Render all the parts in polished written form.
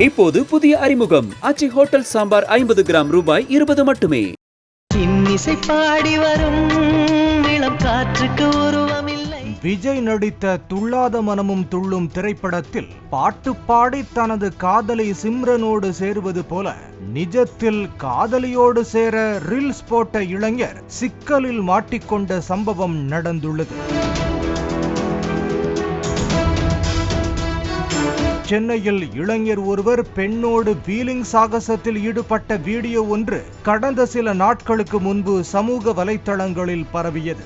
இப்போது புதிய அறிமுகம் ஆச்சி ஹோட்டல் சாம்பார் 50 கிராம் ரூபாய் 20 மட்டுமே. இன்னிசை பாடி வரும் இளம் காற்றுக்கு உருவமில்லை. விஜய் நடித்த துள்ளாத மனமும் துள்ளும் திரைப்படத்தில் பாட்டு பாடி தனது காதலி சிம்ரனோடு சேருவது போல நிஜத்தில் காதலியோடு சேர ரீல்ஸ் போட்ட இளைஞர் சிக்கலில் மாட்டிக்கொண்ட சம்பவம் நடந்துள்ளது. சென்னையில் இளைஞர் ஒருவர் பெண்ணோடு வீலிங் சாகசத்தில் ஈடுபட்ட வீடியோ ஒன்று கடந்த சில நாட்களுக்கு முன்பு சமூக வலைத்தளங்களில் பரவியது.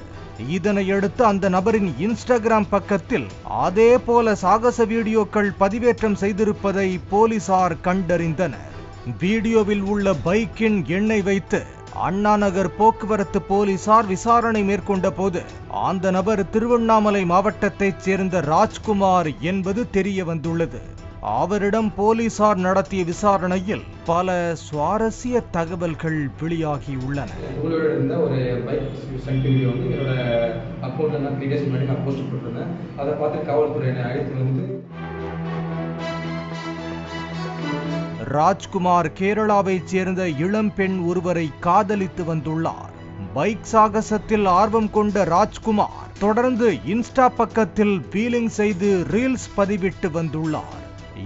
இதனையடுத்து அந்த நபரின் இன்ஸ்டாகிராம் பக்கத்தில் அதே போல சாகச வீடியோக்கள் பதிவேற்றம் செய்திருப்பதை போலீசார் கண்டறிந்தனர். வீடியோவில் உள்ள பைக்கின் எண்ணை வைத்து அண்ணா நகர் போக்குவரத்து போலீசார் விசாரணை மேற்கொண்ட போது அந்த நபர் திருவண்ணாமலை மாவட்டத்தைச் சேர்ந்த ராஜ்குமார் என்பது தெரிய வந்துள்ளது. அவரிடம் போலீசார் நடத்திய விசாரணையில் பல சுவாரஸ்ய தகவல்கள் வெளியாகியுள்ளன. ராஜ்குமார் கேரளாவைச் சேர்ந்த இளம்பெண் ஒருவரை காதலித்து வந்துள்ளார். பைக் சாகசத்தில் ஆர்வம் கொண்ட ராஜ்குமார் தொடர்ந்து இன்ஸ்டா பக்கத்தில் வீலிங் செய்து ரீல்ஸ் பதிவிட்டு வந்துள்ளார்.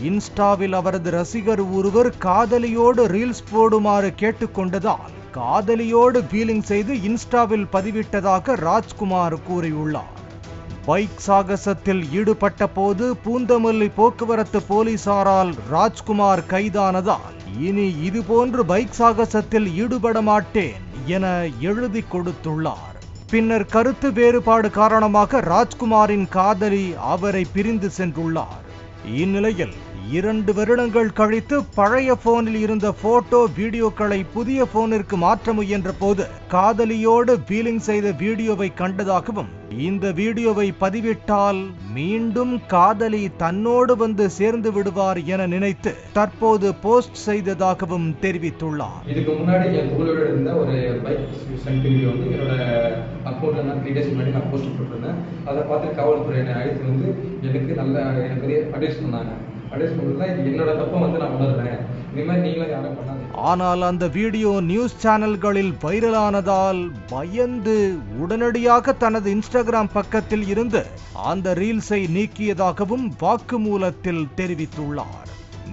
இன்ஸ்டாவில் அவரது ரசிகர் ஒருவர் காதலியோடு ரீல்ஸ் போடுமாறு கேட்டுக்கொண்டதால் காதலியோடு வீலிங் செய்து இன்ஸ்டாவில் பதிவிட்டதாக ராஜ்குமார் கூறியுள்ளார். பைக் சாகசத்தில் ஈடுபட்ட போது பூந்தமல்லி போக்குவரத்து போலீசாரால் ராஜ்குமார் கைதானதால் இனி இதுபோன்று பைக் சாகசத்தில் ஈடுபட மாட்டேன் என எழுதி கொடுத்துள்ளார். பின்னர் கருத்து வேறுபாடு காரணமாக ராஜ்குமாரின் காதலி அவரை பிரிந்து சென்றுள்ளார். இந்நிலையில் 2 வருடங்கள் கழித்து பழைய போனில் இருந்த போட்டோ வீடியோக்களை புதிய போனிற்கு மாற்ற முயன்ற போது காதலியோடு வீலிங் செய்த வீடியோவை கண்டதாகவும் இந்த வீடியோவை பதிவிட்டால் மீண்டும் காதலி தன்னோடு வந்து சேர்ந்து விடுவார் என நினைத்து தற்போது போஸ்ட் செய்ததாகவும் தெரிவித்துள்ளார். இதுக்கு முன்னாடி என் தோழோட இருந்த ஒரு பைக் சென்ட் வீடியோ வந்து என்னோட அக்கௌண்ட்ல நான் 3 days முன்னாடி நான் போஸ்ட் போட்டிருந்தேன். அதை பார்த்து காவல்துறை என்னை அழைத்து வந்து எனக்கு அட்வைஸ் பண்ணாங்க. என்னோட தப்பை வந்து நான் உணர்றேன், இனிமேல் நீங்களும் யாரும் பண்ணாது. ஆனால் அந்த வீடியோ நியூஸ் சேனல்களில் வைரலானதால் பயந்து உடனடியாக தனது இன்ஸ்டாகிராம் பக்கத்தில் இருந்து அந்த ரீல்ஸை நீக்கியதாகவும் வாக்குமூலத்தில் தெரிவித்துள்ளார்.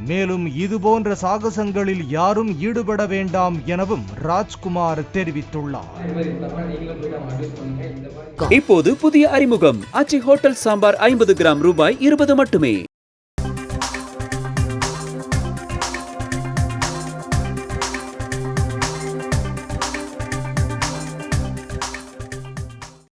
மேலும் இதுபோன்ற சாகசங்களில் யாரும் ஈடுபட வேண்டாம் எனவும் ராஜ்குமார் தெரிவித்துள்ளார். இப்போது புதிய அறிமுகம் ஆச்சி ஹோட்டல் சாம்பார் 50 கிராம் ரூபாய் 20 மட்டுமே.